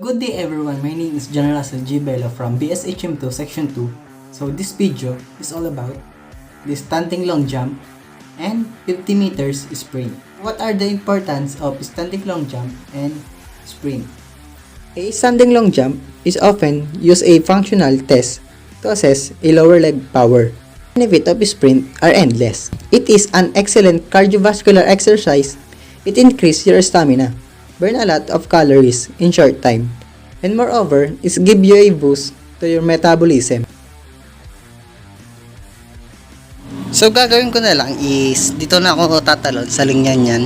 good day everyone, my name is General Russell G. Bello from BSHM2 Section 2. So this video is all about the standing long jump and 50 meters sprint. What are the importance of standing long jump and sprint? A standing long jump is often used a functional test to assess a lower leg power. The benefits of sprint are endless. It is an excellent cardiovascular exercise. It increases your stamina, burn a lot of calories in short time, and moreover, it give you a boost to your metabolism. So gagawin ko na lang is dito na ako tatalon sa linyan yan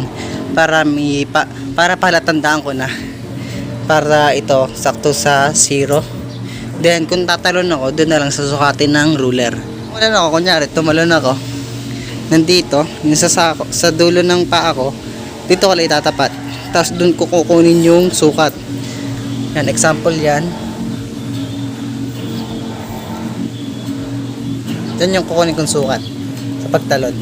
para palatandaan ko na para ito sakto sa 0. Then kung tatalon ako, doon na lang susukatin ng ruler. Wala na ako, kunyari tumalon ako nandito, yung sa dulo ng paa ko, dito ko lang itatapat, tapos doon ko kukunin yung sukat. Yan, example yan. Yan yung kukunin kong sukat sa pagtalon.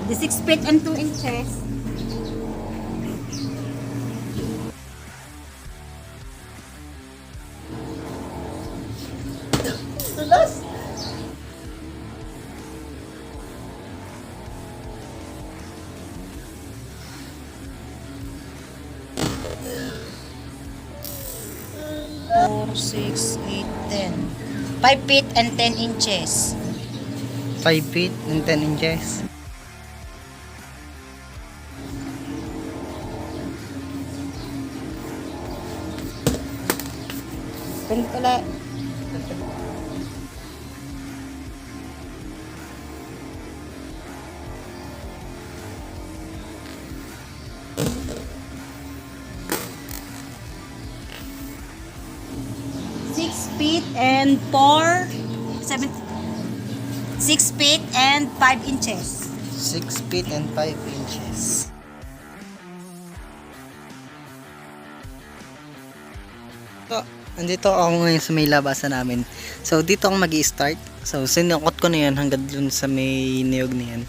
The 6 feet and 2 inches. Tulas! Four, 6, 8, 10. 5 feet and 10 inches. 5 feet and 10 inches. Ganun pala. Six feet and 4, 7, 6 feet and 5 inches. 6 feet and 5 inches. So, andito ako ngayon sa may labasan namin. So, dito ako mag-i-start. So, sinukot ko na yan hanggang dun sa may niyog na yan.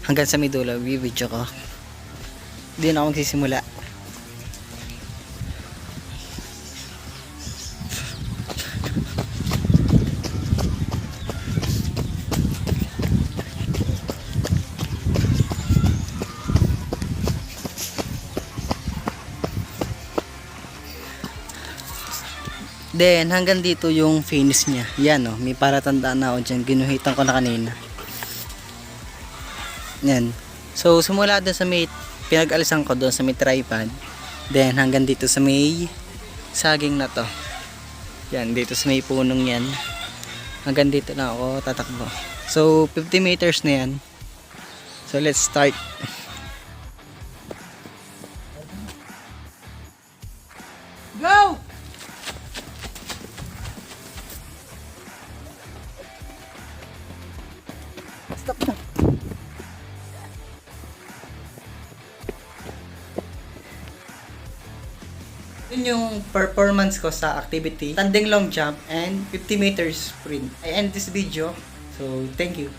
Hanggang sa may dulo. Video ko. Hindi na ako magsisimula. Then, hanggang dito yung finish niya. Yan, oh, may palatandaan na ako dyan. Ginuhitan ko na kanina. Yan. So, simula doon sa may, pinag-alisan ko doon sa may tripod. Then, hanggang dito sa may saging na to. Yan, dito sa may punong yan. Hanggang dito na ako tatakbo. So, 50 meters na yan. So, let's start. Go! Stop na. Yun yung performance ko sa activity, standing long jump and 50 meters sprint. I end this video. So, thank you.